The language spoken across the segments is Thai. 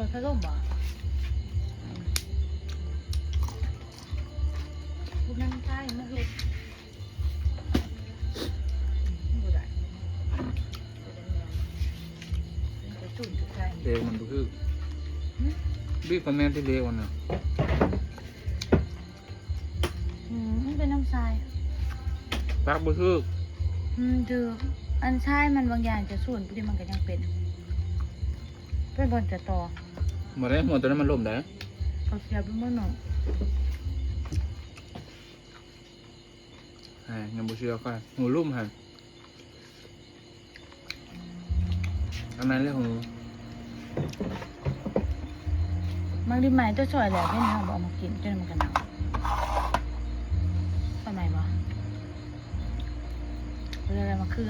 ดพัดลมบ่ลูกนั่งใต้มาลูกบ่ได้จะตุ่นจะใช่ เด็กมันดูคือบิ๊กคอมเมนต์ที่เด็กวันน่ะ มันเป็นน้ำทราย ตักบุคือ คืออันทรายมันบางอย่างจะส่วนที่มันก็ยังเป็นบนจะต่อ มาได้หัวตัวนั้นมันล่มได้ เขาเสียเป็นบ่หนอ ยังบุเชื่อค่ะหูลุ่มค่ะอันนั้นเรื่องหู บางทีใหม่ตัวซอยแหละไม่เอาเอามากินจนมันกันหนาวทำไมบ่เรื่องอะไรมาคือ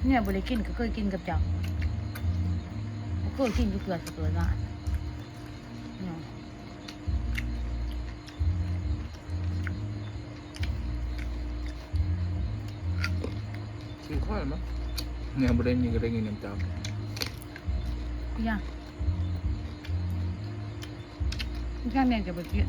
เนี่ยบริกินก็เคยกินกับจับเคยกินอยู่เกลือสักเกลือละเนี่ย ชื่อข้อยมั้งเนี่ยบุได้มีก็ได้เงินน้ำตา ยังยังแม่จะบริกิน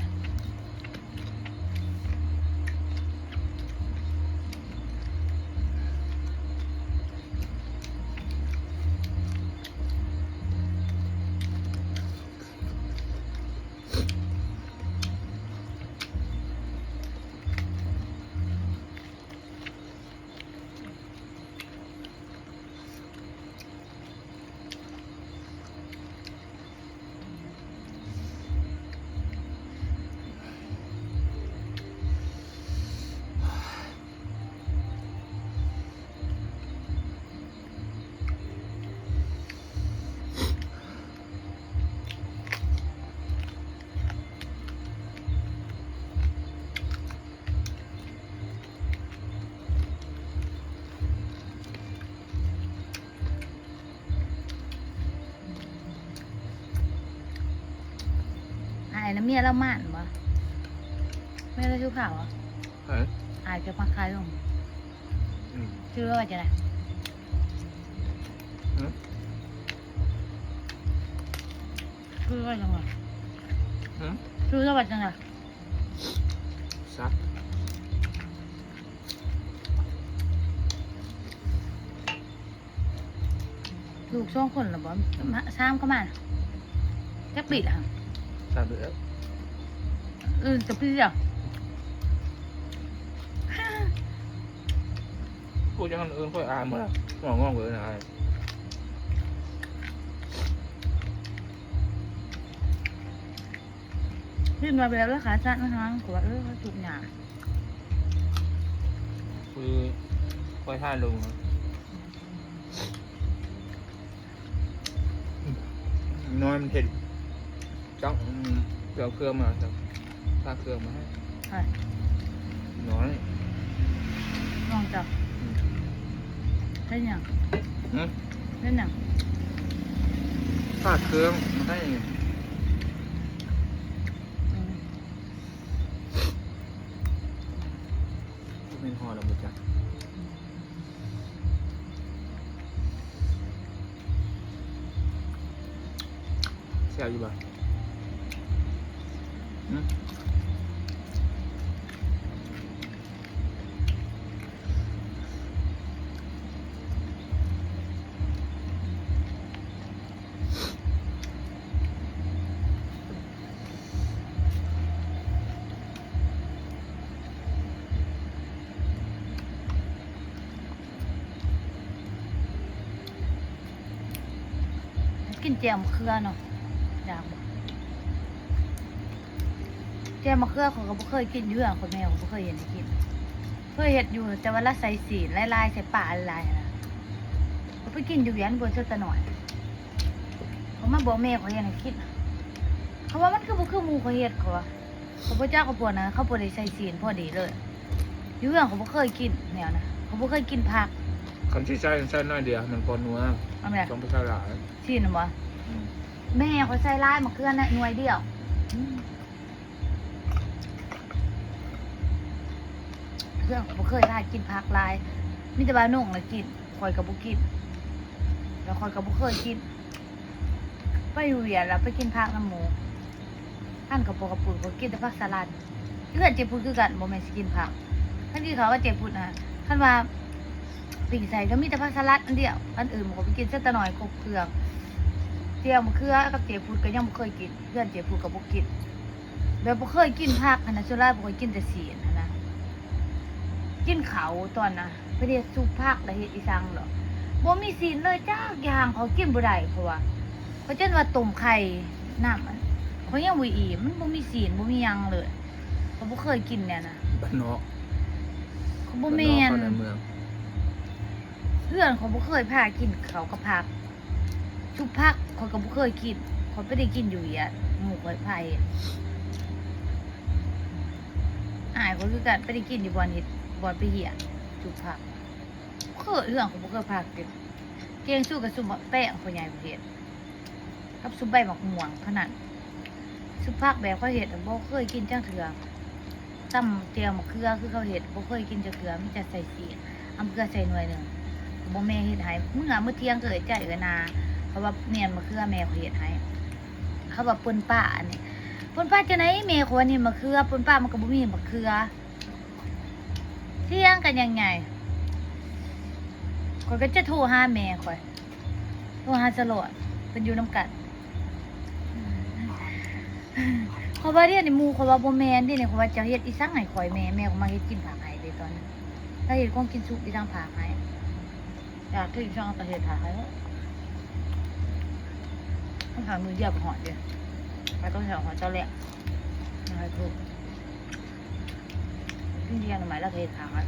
แล้วเมียเราหมั่นวะเมียเราชื่อข่าวอ่ะ เฮ้ย อายจะมาคายลงชื่อว่าจะไหนชื่อว่าจังไงชื่อว่าจังไง ซัก ลูกสองคนหรอบอสามก็มาจักปิดอ่ะ ซักเดือด จะปิดอ่ะ พูดยังเอิญค่อยอ่านเมื่อหงองเลยนะไอ้ ขึ้นมาไปแล้วขาสั้นนะคะกูว่าเขาจุกหนา คือค่อยท่าลงน้อยมันเห็ดจ้องเกลือเครื่องมาจ้ะถ้าเครื่องมาให้ ใช่ น้อย ลองจับได้ยัง อืม ได้ยัง ถ้าเครื่องมาให้เป็นห่อเราหมดจ้ะแซ่บอยู่บ่กินแจ่วมะเขือเนาะอยากแจ่วมะเขือเขาก็บ่เคยกินเยอะคนแม่เขาบ่เคยเห็นให้กินเคยเห็ดอยู่แต่ว่าละใส่สีลายๆใส่ป่าลายๆนะเขาไปกินอยู่เวียนบนเสื้อตะหน่อยเขามาบอกแม่เขาเห็นให้กินเขาว่ามันคือบ่คือหมูเขาเห็ดเขาว่าเขาบ่จ้าเขาปวดนะเขาปวดได้ใส่สีพอดีเลยอยู่เวียนเขาบ่เคยกินแนวนะเขาบ่เคยกินผัก คำที่ใช่น้อยเดียวมันพอนัว เอาแม่ ต้องไปใช้หลาย ชินบ่ อืม แม่เขาใส่ลายมะเขือน่ะหน่วยเดียวเพื่อนบ่เคยได้กินผักลายมีแต่ว่านุ่งน่ะกินข่อยก็บ่กินแล้วข่อยก็บ่เคยกินไปอยู่เวียนแล้วไปกินผักน้ำหมูท่านกับปกระปุกก็กินแต่ผักสลัดเพื่อนเจ็บพูดคือกันบ่แม่นสิกินผักท่านที่เขาว่าเจ็บพูดนะท่านว่าปีกใส่ก็มีแต่ผักสลัดอันเดียวอันอื่นมันก็ไปกินเส้นตะหน่อยกบเครื่องเจียวมะเขือกับเจ็บพูดก็ยังบ่เคยกินเพื่อนเจ็บพูดก็บ่กินแบบบ่เคยกินผักหั้นนะส่วนหลายบ่เคยกินแต่ศีลหั้นนะกินเขาวตอนน่ะไปเรียกซุปผักแล้วเฮ็ดอีสังหรอกบ่มีศีลเลยจักอย่างเขากินบ่ได้เพราะว่าเขาเช่นว่าต้มไข่น้ำมันเขายังบ่อิ่มมันบ่มีศีลบ่มีหยังเลยเขาบ่เคยกินเนี่ยนะ บ้านนอก เขาบ่แม่น บ้านนอกเข้าในเมือง เพื่อนเขาบ่เคยพากินเขาวกับผักซุปผักเขาก็บ่เคยกินเขาบ่ได้กินอยู่อ่ะหมู่ข่อยไผอ้ายเขาคือกันบ่ได้กินอยู่บ่อนเฮ็ดบ่อนไปเหี้ยซุปผักเคยเรื่องเขาบ่เคยพากินเกียงสู้กับซุปแป้งพ่อใหญ่ประเทศกับซุปใบหมกม่วงขนาดซุปผักแบบเขาเฮ็ดบ่เคยกินจังเทื่อตำเจียวมะเขือคือเขาเฮ็ดบ่เคยกินจักเทื่อมีแต่ใส่สีอำเกลือใส่หน่วยหนึงบ่แม่เฮ็ดให้มื้อเที่ยงก็เอ้ยใจเอ้ยนาเพราะว่าเมียนมะเขือแม่เขาเฮ็ดให้เขาว่าป่นป้าอันนี้ป่นป้าจังได๋แม่เขาว่านี่มะเขือป่นป้ามันก็บ่มีมะเขือเที่ยงกันยังไงข้อยก็จะโทรหาแม่ข้อยโทรหาตลอดเพิ่นอยู่นำกันเขาว่าเรียนนี่หมู่เขาว่าบ่แม่นเด้นี่เขาว่าจะเฮ็ดอีสังให้ข้อยแม่ก็มาเฮ็ดกินผักให้เด้ตอนนั้นถ้าเฮ็ดของกินสุกอีสังผักให้อยากถึงช่องก็เฮ็ดผักให้ต้องหามือเดียวกับหอดเดียวไปต้องหาหอดเจ้าแหละอะไรถูกขึ้นเที่ยงหน่อยแล้วเฮ็ดผักให้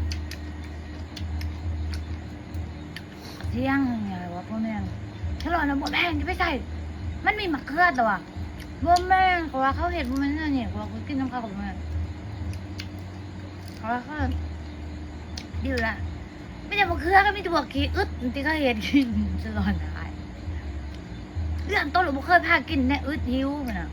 เที่ยงไงวะพ่อแม่ฉลองนะบ่แม่งจะไปใส่มันมีมะเขือตัวบ่แม่งเขาว่าเขาเห็ดบ่แม่นเนี่ยเขาว่าเขากินน้ำข้าวกับแม่เขาว่าเขาดีละไม่ได้มะเขือก็มีแต่บอกขี้อึดที่เขาเห็ดกินฉลองหายเรื่องต้นหรือบ่เคยพากินแน่อึดหิวมันน่ะ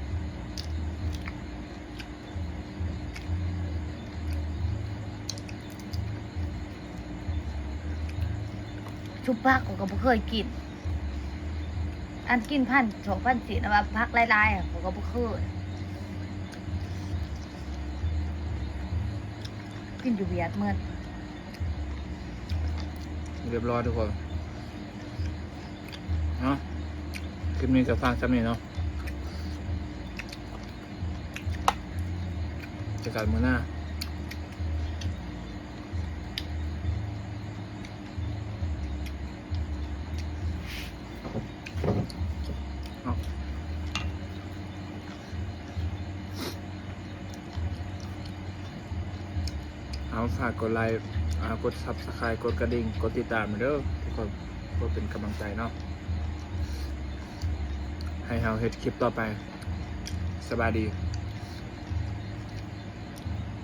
ชุบผักก็บ่เคยกินอันกิน2,000 4,000นะว่าผักหลายๆอ่ะผมก็บ่เคยกินอยู่เวียดเมื่อ เรียบร้อยทุกคนเนาะคลิปนี้จะฟังซ้ำนี่เนาะจะกันมื้อหน้าเอาฝากกดไลค์กด Subscribe กดกระดิ่งกดติดตามเด้อทุกคนเพื่อเป็นกำลังใจเนาะให้เราเฮ็ดคลิปต่อไปสบายดี